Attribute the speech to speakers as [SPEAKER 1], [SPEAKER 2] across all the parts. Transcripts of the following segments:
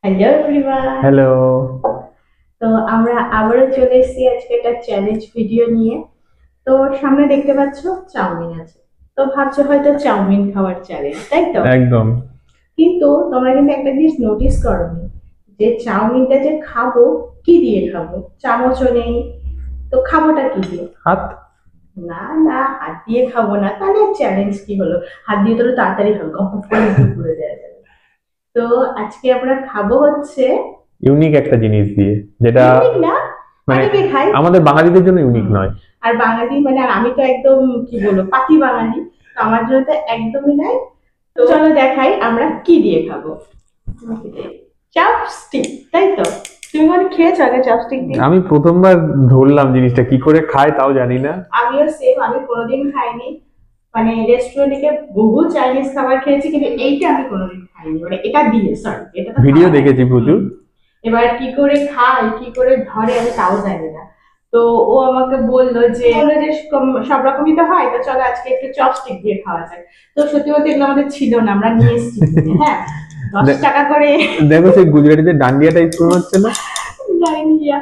[SPEAKER 1] Hello everyone.
[SPEAKER 2] Hello.
[SPEAKER 1] তো আমরা আবারও চলে এসেছি আজকে একটা চ্যালেঞ্জ ভিডিও নিয়ে। তো সামনে দেখতে পাচ্ছ চাউমিন আছে। তো ভাবছো হয়তো চাউমিন খাওয়ার চ্যালেঞ্জ, তাই তো?
[SPEAKER 2] একদম।
[SPEAKER 1] কিন্তু তোমরা কিন্তু একটা জিনিস নোটিস করোনি, যে চাউমিনটা যে খাবো, কি দিয়ে খাবো? চামচও নেই, তো খাবোটা কি দিয়ে?
[SPEAKER 2] হাত।
[SPEAKER 1] না না, হাত দিয়ে খাবো না, তাহলে চ্যালেঞ্জ কি হলো? হাত দিয়ে তো তাড়াতাড়ি হবে, গপ গপ করে মুখে পুড়ে দেওয়া যাবে। তো আজকে আমরা খাবো হচ্ছে
[SPEAKER 2] ইউনিক একটা জিনিস দিয়ে, যেটা
[SPEAKER 1] ইউনিক না,
[SPEAKER 2] মানে
[SPEAKER 1] অনেকে খায়।
[SPEAKER 2] আমাদের বাঙালিদের জন্য ইউনিক
[SPEAKER 1] হুম।
[SPEAKER 2] নয়।
[SPEAKER 1] আর বাঙালি মানে আর আমি তো একদম কি বলবো পাতি বাঙালি, তো আমার জন্য তো একদমই নাই। তো চলো দেখাই আমরা কি দিয়ে খাবো। চাপস্টিক, তাই তো? তুমি মানে খেয়েছো আগে চাপস্টিক দিয়ে?
[SPEAKER 2] আমি প্রথমবার ধরলাম জিনিসটা কি করে খায় তাও জানি না।
[SPEAKER 1] আমিও সেম, আমি কোনোদিন খাইনি। মানে রেস্টুরেন্টে গিয়ে বহু চাইনিজ খাবার খেয়েছি, কিন্তু এইটা আমি কোনোদিন খাইনি, মানে এটা দিয়ে, সরি, এটা তো
[SPEAKER 2] ভিডিও
[SPEAKER 1] খাবার না।
[SPEAKER 2] দেখেছি প্রচুর।
[SPEAKER 1] এবার কি করে খায়, কি করে ধরে, আমি তাও জানি না। তো ও আমাকে বললো যে সব রকমই তো হয়, তো চলো আজকে একটু চপস্টিক দিয়ে খাওয়া যায়। তো সত্যি বলতে এগুলো আমাদের ছিল না, আমরা নিয়ে এসেছি কিনে, হ্যাঁ। দশ
[SPEAKER 2] দে-
[SPEAKER 1] টাকা করে।
[SPEAKER 2] দেখো সেই গুজরাটিতে ডান্ডিয়া টাইপ মনে হচ্ছে না?
[SPEAKER 1] ডাইনিয়া।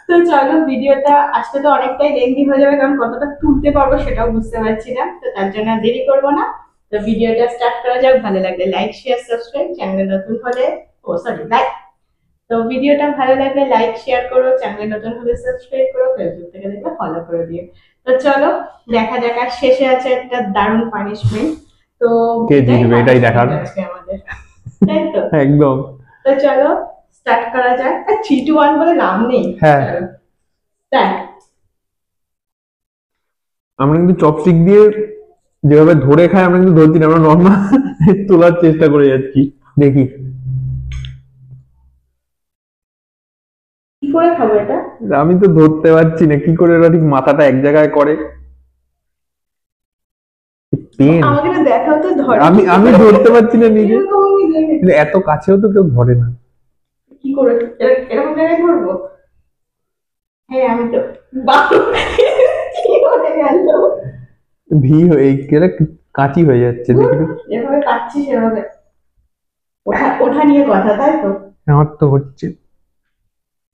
[SPEAKER 1] তো চলো ভিডিওটা আজকে তো অনেকটাই লেন্দি হয়ে যাবে, কারণ কতটা তুলতে পারবো সেটাও বুঝতে পারছি না, তো তার জন্য আর দেরি করবো না। তো ভিডিওটা স্টার্ট করা যাক। ভালো লাগলে লাইক শেয়ার সাবস্ক্রাইব, চ্যানেলে নতুন হলে, ও সরি, লাইক। তো ভিডিওটা ভালো লাগলে লাইক শেয়ার করো, চ্যানেল নতুন হলে সাবস্ক্রাইব করো, ফেসবুক থেকে দেখলে ফলো করে দিও। তো চলো দেখা যাক। আর শেষে আছে একটা দারুণ পানিশমেন্ট। তো
[SPEAKER 2] কে
[SPEAKER 1] এটাই
[SPEAKER 2] জিতবে এটাই দেখার।
[SPEAKER 1] পানিশমেন্ট আজকে আমাদের, তাই তো?
[SPEAKER 2] একদম।
[SPEAKER 1] তো চলো স্টার্ট করা যাক। আর 3 2 1 বলে নাম নেই।
[SPEAKER 2] হ্যাঁ।
[SPEAKER 1] চলো স্টার্ট।
[SPEAKER 2] আমরা কিন্তু চপস্টিক দিয়ে যেভাবে ধরে খাই আমরা কিন্তু ধরছি না, আমরা নর্মাল তোলার চেষ্টা করে যাচ্ছি। দেখি।
[SPEAKER 1] কি করে খাবো এটা?
[SPEAKER 2] আমি তো ধরতে পারছি না কি করে ওরা ঠিক মাথাটা এক জায়গায় করে। পেন।
[SPEAKER 1] আমাকে না দেখাও তো, ধরে
[SPEAKER 2] আমি
[SPEAKER 1] কি
[SPEAKER 2] আমি
[SPEAKER 1] করে?
[SPEAKER 2] ধরতে পারছি না নিজে।
[SPEAKER 1] এরকম আমি দেখে
[SPEAKER 2] কিন্তু এত কাছেও তো কেউ ধরে না।
[SPEAKER 1] কি করে এরকম জায়গায় ধরবো? হ্যাঁ আমি তো, বাহ, কি হয়ে গেল?
[SPEAKER 2] ভি হয়ে গেলে কাঁচি হয়ে যাচ্ছে
[SPEAKER 1] ধুর,
[SPEAKER 2] দেখি তো।
[SPEAKER 1] যেভাবে পাচ্ছি সেভাবে। ওঠা ওঠা নিয়ে কথা, তাই তো?
[SPEAKER 2] আমার তো হচ্ছে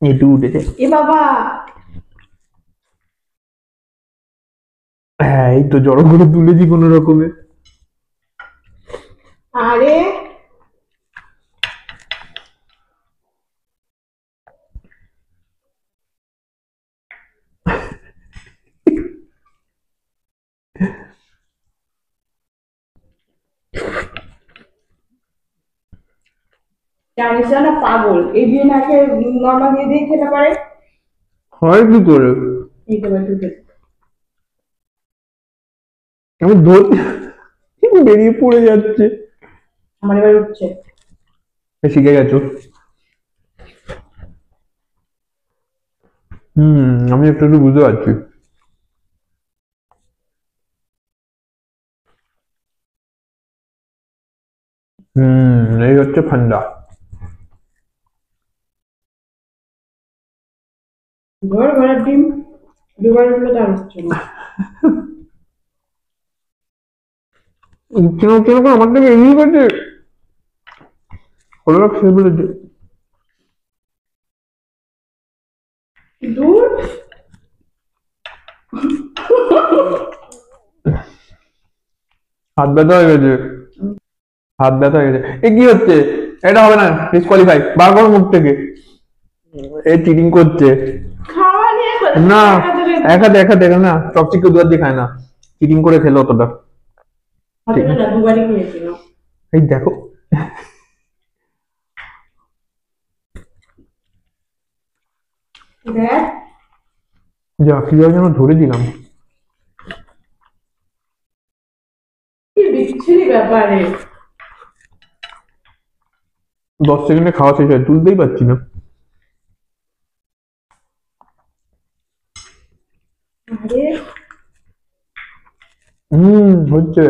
[SPEAKER 2] একটু উঠেছে।
[SPEAKER 1] এ বাবা!
[SPEAKER 2] হ্যাঁ এই তো জড়ো করে তুলেছি কোনো রকমে।
[SPEAKER 1] আরে জানিস না, পাগল এই দিয়ে না খেয়ে নর্মাল দিয়ে দিয়ে খেতে পারে।
[SPEAKER 2] হয় কি করে?
[SPEAKER 1] এই তো এবার ঢুকে
[SPEAKER 2] আমি ধর বেরিয়ে পড়ে যাচ্ছে।
[SPEAKER 1] আমার এবার উঠছে।
[SPEAKER 2] শিখে গেছো। আমি একটু একটু বুঝতে পারছি। এই হচ্ছে ফান্ডা।
[SPEAKER 1] ঘর ঘরের ডিম দুবার উঠলে তার হচ্ছে না।
[SPEAKER 2] কেন কেন করে আমার থেকে এগিয়ে গেছে। হলো খেয়ে ফেলেছে।
[SPEAKER 1] দূর।
[SPEAKER 2] হাত ব্যথা হয়ে গেছে। হাত ব্যথা হয়ে গেছে। এ কি হচ্ছে? এটা হবে না, ডিসকোয়ালিফাই, বার করো মুখ থেকে। এ চিটিং করছে।
[SPEAKER 1] খাওয়া নিয়ে কথা,
[SPEAKER 2] না,
[SPEAKER 1] একা ধরে
[SPEAKER 2] এক হাতে না, চপস্টিক কেউ দুয়ার দিয়ে খায় না। চিটিং করে খেলো অতটা। ঠিক
[SPEAKER 1] হাতে না, দুবারই খেয়েছিল।
[SPEAKER 2] এই দেখো।
[SPEAKER 1] দেখ,
[SPEAKER 2] যা কিভাবে যেন ধরেছিলাম।
[SPEAKER 1] কি বিচ্ছিরি ব্যাপারে।
[SPEAKER 2] 10 সেকেন্ডে খাওয়া শেষ হয়, তুলতেই পারছি না।
[SPEAKER 1] আরে
[SPEAKER 2] হচ্ছে।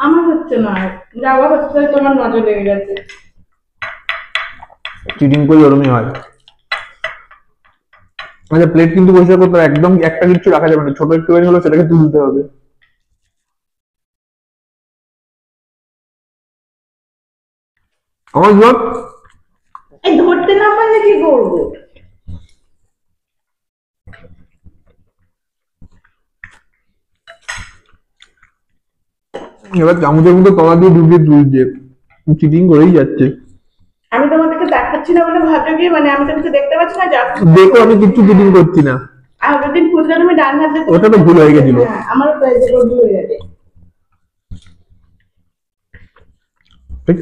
[SPEAKER 1] আমার হচ্ছে না, যাওয়া হচ্ছে, তোমার নজর লেগে গেছে।
[SPEAKER 2] চিটিং করে ওরমই হয়। আচ্ছা প্লেট কিন্তু পরিষ্কার করতে হবে, একদম একটা কিছু রাখা যাবে না, ছোট একটুখানি হলো সেটাকে তুলতে হবে। আমার জন্য
[SPEAKER 1] এই ধরতে না পারলে কি করবো?
[SPEAKER 2] এবার চামচের মধ্যে তলা দিয়ে ঢুকিয়ে তুলছে, চিটিং করেই যাচ্ছে।
[SPEAKER 1] আমি তোমাদেরকে দেখাচ্ছি না বলে ভাবছো কি মানে আমি তো কিছু দেখতে পাচ্ছি না? যা
[SPEAKER 2] দেখো আমি কিচ্ছু চিটিং করছি না।
[SPEAKER 1] আগের দিন ফুচকা তুমি ডান হাত দিয়ে
[SPEAKER 2] ওটা তো ভুল হয়ে গেছিল।
[SPEAKER 1] হ্যাঁ, আমারও প্রায় যে ভুল হয়ে গেছে।
[SPEAKER 2] ঠিক।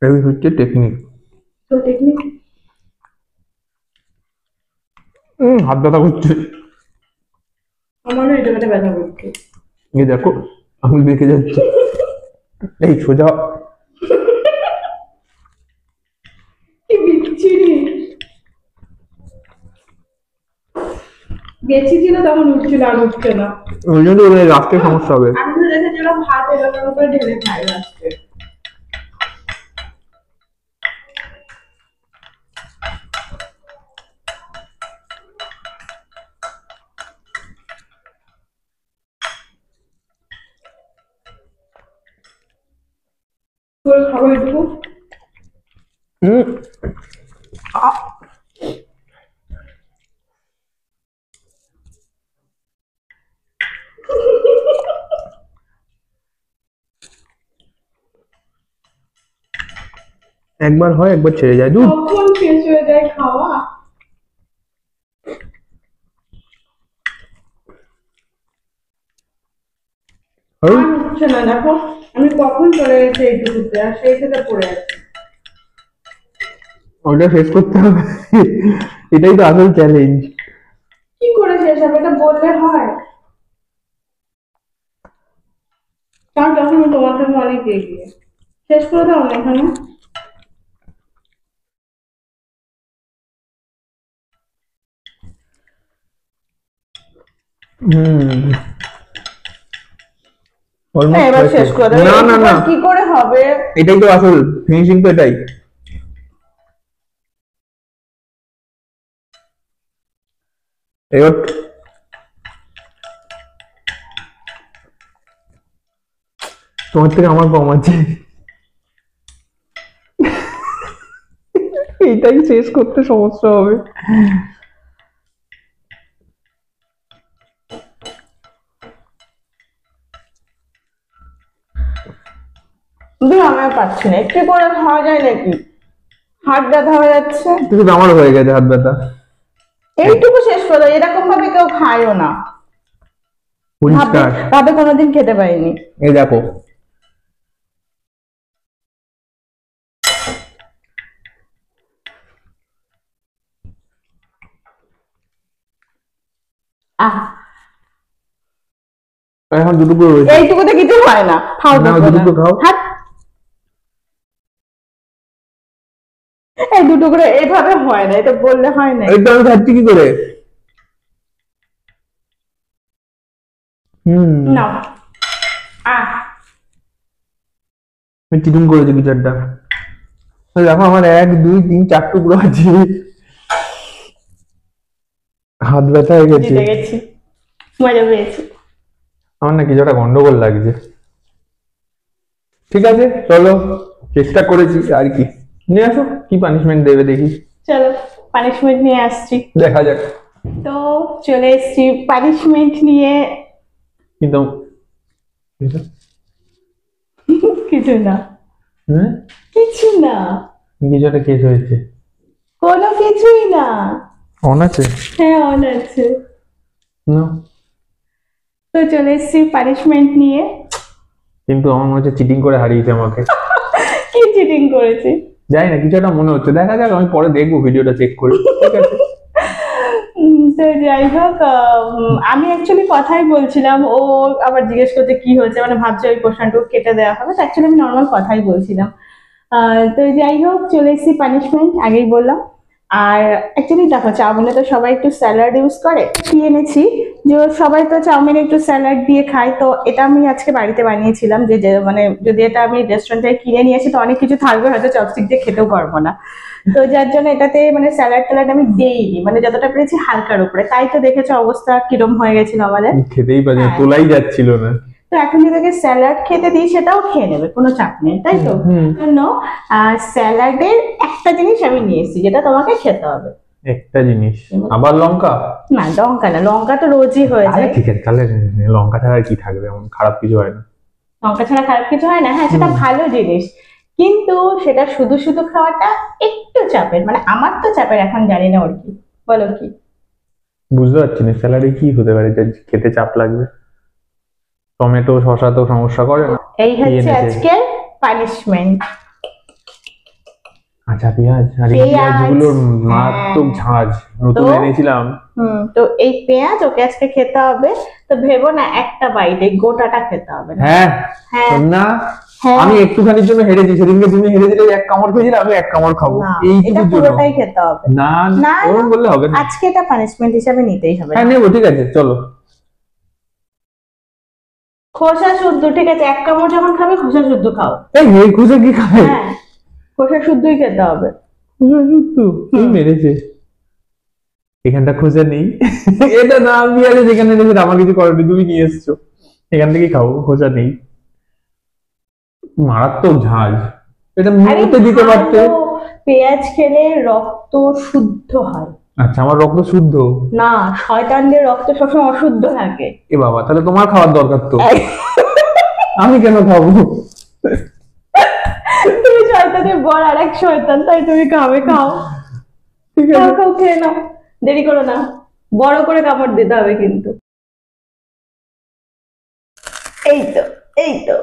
[SPEAKER 2] এই হচ্ছে টেকনিক।
[SPEAKER 1] তো টেকনিক
[SPEAKER 2] হাত ব্যথা করছে।
[SPEAKER 1] আমারও এই জায়গাটা ব্যথা করছে।
[SPEAKER 2] এই দেখো আঙুল বেঁকে যাচ্ছে। এই সোজা।
[SPEAKER 1] কি বিচ্ছিরি। বেশি ছিল তখন উঠছিল আর উঠছে না।
[SPEAKER 2] ওই জন্য রাস্তে সমস্যা হবে।
[SPEAKER 1] আমি তো দেখেছি ওরা ভাত এরকম করে ঢেলে খায় লাস্টে। তোর খাবার এটুকু
[SPEAKER 2] হুম। একবার হয় একবার ছেড়ে যায় দুধ।
[SPEAKER 1] কখন শেষ হয়ে যায় খাওয়া? আর উঠছে না, দেখো আমি কখন চলে গেছি এইটুকুতে আর সেই থেকে পড়ে আছে।
[SPEAKER 2] ওটা শেষ করতে হবে, এটাই তো আসল চ্যালেঞ্জ।
[SPEAKER 1] কি করে শেষ হবে এটা বললে হয়? কারণ তখন আমি তোমার থেকে অনেক এগিয়ে। শেষ করে দাও না এখানে।
[SPEAKER 2] হুম।
[SPEAKER 1] এবার শেষ করে দাও।
[SPEAKER 2] না না না,
[SPEAKER 1] কি করে হবে?
[SPEAKER 2] এটাই তো আসল ফিনিশিং, তো এটাই। এবার তোমার থেকে আমার কম আছে। এটাই শেষ করতে সমস্যা হবে।
[SPEAKER 1] আমি আর পারছি না, একটু করে খাওয়া যায় নাকি? হাত ব্যথা হয়ে যাচ্ছে।
[SPEAKER 2] কিন্তু আমার হয়ে গেছে হাত ব্যথা।
[SPEAKER 1] এইটুকু শেষ করে দাও, এরকম ভাবে কেউ খায়ও না।
[SPEAKER 2] পরিষ্কার
[SPEAKER 1] ভাবে কোনোদিন খেতে পারিনি।
[SPEAKER 2] এই দেখো। এখন দুটুকু রয়েছে।
[SPEAKER 1] এইটুকুতে কিছু হয় না, খাও
[SPEAKER 2] দুটুকু খাও।
[SPEAKER 1] এই দুটো করে এইভাবে হয় না, এটা বললে হয় না।
[SPEAKER 2] এই তো আমি খাচ্ছি কি করে?
[SPEAKER 1] না
[SPEAKER 2] আমি চিটিং করেছি কিছু একটা। দেখো আমার 1 2 3 4 টুকরো আছে। হাত ব্যথা হয়ে গেছে।
[SPEAKER 1] জিতে গেছি, মজা পেয়েছি।
[SPEAKER 2] আমার না কিছু একটা গন্ডগোল লাগছে। ঠিক আছে চলো, চেষ্টা করেছি আর কি। নিয়ে আসো কি পানিশমেন্ট দেবে দেখি।
[SPEAKER 1] চলো পানিশমেন্ট নিয়ে আসছি,
[SPEAKER 2] দেখা যাক।
[SPEAKER 1] তো চলে এসছি পানিশমেন্ট নিয়ে।
[SPEAKER 2] কিন্তু
[SPEAKER 1] কিছু না,
[SPEAKER 2] হ্যাঁ
[SPEAKER 1] কিছু না,
[SPEAKER 2] কিছু একটা কেস হয়েছে।
[SPEAKER 1] কোনো কিছুই না।
[SPEAKER 2] অন আছে?
[SPEAKER 1] হ্যাঁ অন আছে।
[SPEAKER 2] না
[SPEAKER 1] তো চলে এসছি পানিশমেন্ট নিয়ে।
[SPEAKER 2] কিন্তু আমার মনে হচ্ছে চিটিং করে হারিয়েছে আমাকে।
[SPEAKER 1] কি চিটিং করেছি
[SPEAKER 2] জানি না, কিছু একটা মনে হচ্ছে। দেখা যাক, আমি পরে দেখবো ভিডিওটা চেক করে। ঠিক আছে।
[SPEAKER 1] তো যাই হোক, আমি অ্যাকচুয়ালি কথাই বলছিলাম, ও আবার জিজ্ঞেস করতে কি হয়েছে, মানে ভাবছে ওই পোর্শনটুকু কেটে দেওয়া হবে, তো অ্যাকচুয়ালি আমি নর্মাল কথাই বলছিলাম। তো যাই হোক চলে এসেছি পানিশমেন্ট, আগেই বললাম। আর অ্যাকচুয়ালি দেখো চাউমিনে তো সবাই একটু স্যালাড ইউজ করে, কি এনেছি যে সবাই তো চাউমিনে একটু স্যালাড দিয়ে খায়, তো এটা আমি আজকে বাড়িতে বানিয়েছিলাম। যে মানে যদি এটা আমি রেস্টুরেন্ট থেকে কিনে নিয়ে আসি তো অনেক কিছু থাকবে, হয়তো চপস্টিক দিয়ে খেতেও পারবো না। তো যার জন্য এটাতে মানে স্যালাড ট্যালাড আমি দেইনি, মানে যতটা পেরেছি হালকার উপরে, তাই তো দেখেছো অবস্থা কিরম হয়ে গেছিল আমাদের।
[SPEAKER 2] খেতেই পারি না,
[SPEAKER 1] হ্যাঁ।
[SPEAKER 2] তোলাই যাচ্ছিল না।
[SPEAKER 1] তো এখন যদি তোকে স্যালাড খেতে দিই সেটাও খেয়ে নেবে, কোনো চাপ নেই, তাই তো? জন্য স্যালাডের একটা জিনিস আমি নিয়ে এসেছি যেটা তোমাকে খেতে হবে।
[SPEAKER 2] একটা জিনিস আবার লঙ্কা?
[SPEAKER 1] না লঙ্কা না, লঙ্কা তো রোজই হয়ে যায়।
[SPEAKER 2] ঠিক আছে তাহলে লঙ্কা ছাড়া কি থাকবে, এমন খারাপ কিছু হয় না।
[SPEAKER 1] লঙ্কা ছাড়া খারাপ কিছু হয় না, হ্যাঁ সেটা ভালো জিনিস, কিন্তু সেটা শুধু শুধু খাওয়াটা একটু চাপের, মানে আমার তো চাপের, এখন জানি না ওর কি, বলো কি?
[SPEAKER 2] বুঝতে পারছি না স্যালাডে কি হতে পারে যে খেতে চাপ লাগবে। টমেটো শসা তো সমস্যা করে না।
[SPEAKER 1] এই হচ্ছে আজকের পানিশমেন্ট।
[SPEAKER 2] আচ্ছা পেঁয়াজ, আর এই পেঁয়াজগুলোর মারাত্মক ঝাঁজ, নতুন এনেছিলাম।
[SPEAKER 1] তো এই পেঁয়াজ ওকে আজকে খেতে হবে, তো ভেবো না একটা বাইট, এই গোটাটা খেতে হবে না।
[SPEAKER 2] হ্যাঁ না আমি একটুখানির জন্য হেরেছি, সেদিনকে তুমি হেরে দিলে এক কামড় খেয়েছিলে, আমি এক কামড় খাবো,
[SPEAKER 1] এইটুকুর জন্য পুরোটাই খেতে হবে।
[SPEAKER 2] না না ওরকম বললে হবে না,
[SPEAKER 1] আজকে এটা পানিশমেন্ট হিসেবে নিতেই হবে।
[SPEAKER 2] হ্যাঁ নেবো, ঠিক আছে চলো।
[SPEAKER 1] খোসা শুদ্ধ, ঠিক আছে, এক কামড় যখন খাবে খোসা শুদ্ধ খাও।
[SPEAKER 2] এই খোসা কি খাবে?
[SPEAKER 1] হ্যাঁ খোসা শুদ্ধই খেতে হবে।
[SPEAKER 2] খোসা শুদ্ধ কি মেরেছে, এখানটা খোঁজা নেই। এটা না আমি আগে যেখানে এনেছি আমার কিছু করেনি, তুমি নিয়ে এসছো, এখান থেকে খাও, খোঁজা নেই। মারাত্মক ঝাঁজ, এটা মুখে দিতে পারতে।
[SPEAKER 1] পেঁয়াজ খেলে রক্ত শুদ্ধ হয়।
[SPEAKER 2] আচ্ছা আমার রক্ত শুদ্ধ
[SPEAKER 1] না, শয়তানদের রক্ত সবসময় অশুদ্ধ থাকে।
[SPEAKER 2] এ বাবা, তাহলে তোমার খাওয়ার দরকার তো। আমি কেন খাবো?
[SPEAKER 1] তুমি শয়তানের বড় আর এক শয়তান, তাই তুমি খাবে, খাও।
[SPEAKER 2] ঠিক আছে
[SPEAKER 1] খাও, খেয়ে নাও, দেরি করো না, বড় করে কামড় দিতে হবে কিন্তু। এই তো এই তো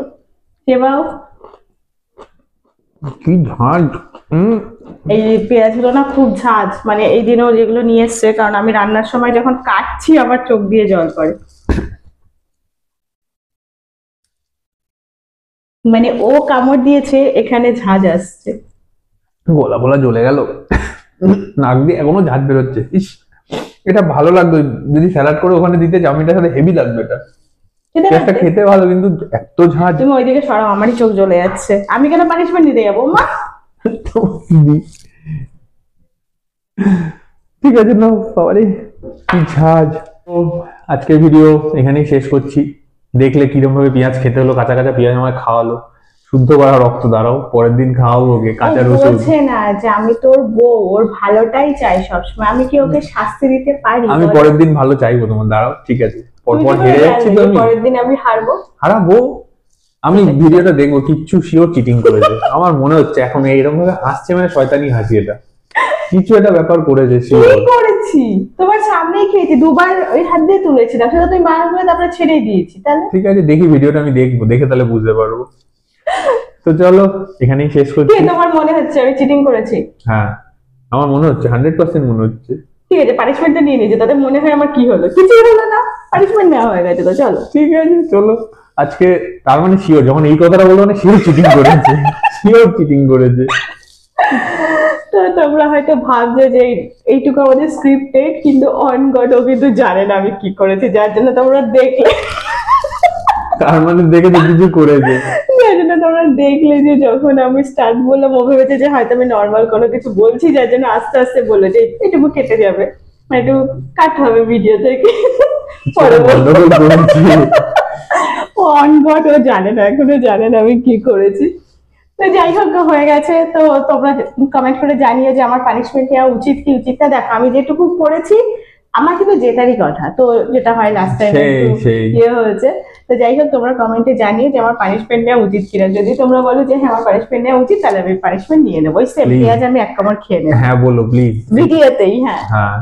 [SPEAKER 1] সেবাও
[SPEAKER 2] কি ঝাঁজ।
[SPEAKER 1] এই পেঁয়াজগুলো না খুব ঝাঁজ, মানে এই দিনও যেগুলো নিয়ে এসছে, কারণ আমি রান্নার সময় যখন কাটছি আমার চোখ দিয়ে জল পড়ে, মানে ও কামড় দিয়েছে এখানে ঝাঁজ আসছে,
[SPEAKER 2] গলা গলা জ্বলে গেল, নাক দিয়ে এখনো ঝাঁজ বেরোচ্ছে। ইস এটা ভালো লাগতো যদি স্যালাড করে ওখানে দিতে, চাউমিনটার সাথে হেভি লাগবে। এটা খেতে ভালো, কিন্তু এত ঝাঁজ।
[SPEAKER 1] তুমি ওইদিকে সরাও, আমারই চোখ জ্বলে যাচ্ছে, আমি কেন পানিশমেন্ট দিতে যাবো মা? ঠিক আছে না বাবারে কি ঝাঁজ। তো আজকের ভিডিও এখানেই শেষ করছি। দেখলে কিরকম ভাবে পেঁয়াজ খেতে হলো, কাঁচা কাঁচা পেঁয়াজ আমায় খাওয়ালো, শুদ্ধ করা রক্ত, দাঁড়াও পরের দিন খাওয়াবো ওকে কাঁচা রসুন। বলছে না যে আমি তোর বউ, ওর ভালোটাই চাই সবসময়, আমি কি ওকে শাস্তি দিতে পারি?
[SPEAKER 2] আমি পরের দিন ভালো চাইবো তোমার, দাঁড়াও ঠিক আছে। পরপর হেরে যাচ্ছি তো আমি,
[SPEAKER 1] পরের দিন আমি হারবো।
[SPEAKER 2] আমি ভিডিওটা দেখবো, কিচ্ছু শিওর চিটিং করেছে আমার মনে হচ্ছে এখন, এইরকম ভাবে হাসছে মানে শয়তানি হাসি, এটা কিছু একটা ব্যাপার করেছে।
[SPEAKER 1] কি করেছি? তোমার সামনেই খেয়েছি, দুবার ওই হাত দিয়ে তুলেছিলাম, সেটা তুমি মারা করে তারপরে ছেড়ে দিয়েছি, তাহলে ঠিক
[SPEAKER 2] আছে দেখি ভিডিওটা, আমি দেখবো, দেখে তাহলে বুঝতে পারবো। তো চলো এখানেই শেষ করছি।
[SPEAKER 1] তোমার মনে হচ্ছে আমি চিটিং করেছি?
[SPEAKER 2] হ্যাঁ আমার মনে হচ্ছে, 100% মনে হচ্ছে।
[SPEAKER 1] ঠিক আছে পানিশমেন্টটা নিয়ে নিয়েছে, তাতে মনে হয় আমার কি হলো, কিছুই হলো না, পানিশমেন্ট নেওয়া হয়ে গেছে। তো চলো
[SPEAKER 2] ঠিক আছে চলো আজকে, তার মানে শিওর, যখন এই কথাটা বলবো মানে শিওর চিটিং করেছে, শিওর চিটিং করেছে।
[SPEAKER 1] তো তোমরা হয়তো ভাবছো যে এইটুকু আমাদের স্ক্রিপ্টেড, কিন্তু অন গড ও কিন্তু জানে না আমি কি করেছি, যার জন্য তোমরা দেখলে,
[SPEAKER 2] তার মানে দেখে কিছু করেছে,
[SPEAKER 1] যার জন্য তোমরা দেখলে যে যখন আমি স্টার্ট বললাম ও ভেবেছে যে হয়তো আমি নর্মাল কোনো কিছু বলছি, যার জন্য আস্তে আস্তে বললো যে এইটুকু কেটে যাবে, মানে একটু কাট হবে ভিডিও থেকে। অন গড ও জানে না, এখনো জানে না আমি কি করেছি। তো যাই হোক হয়ে গেছে, তো তোমরা কমেন্ট করে জানিয়ে যে আমার পানিশমেন্ট নেওয়া উচিত কি উচিত না। দেখো আমি যেটুকু করেছি আমার কিন্তু জেতারই কথা, তো যেটা হয় লাস্ট টাইম ইয়ে হয়েছে। তো যাই হোক তোমরা কমেন্টে জানিয়ে যে আমার পানিশমেন্ট নেওয়া উচিত কিনা, যদি তোমরা বলো যে হ্যাঁ আমার পানিশমেন্ট নেওয়া উচিত, তাহলে আমি পানিশমেন্ট নিয়ে নেবো, ওই সেম পেঁয়াজ আমি এক কামড় খেয়ে নেবো।
[SPEAKER 2] হ্যাঁ বলো প্লিজ,
[SPEAKER 1] ভিডিওতেই। হ্যাঁ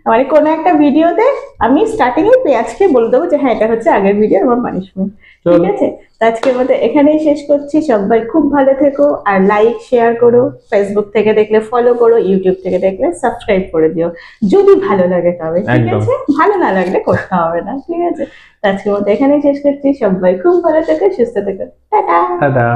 [SPEAKER 1] মানে কোনো একটা ভিডিওতে আমি স্টার্টিং এ পেঁয়াজকে বলে দেবো যে হ্যাঁ এটা হচ্ছে আগের ভিডিও আমার পানিশমেন্ট, ঠিক আছে? তো আজকের মতো এখানেই শেষ করছি। সবাই খুব ভালো থেকো, আর লাইক শেয়ার করো, ফেসবুক থেকে দেখলে ফলো করো, ইউটিউব থেকে দেখলে সাবস্ক্রাইব করে দিও যদি ভালো লাগে তবে, ঠিক আছে? ভালো না লাগলে করতে হবে না, ঠিক আছে? তো আজকের মতো এখানেই শেষ করছি। সবাই খুব ভালো থেকো, সুস্থ থেকো, টাটা।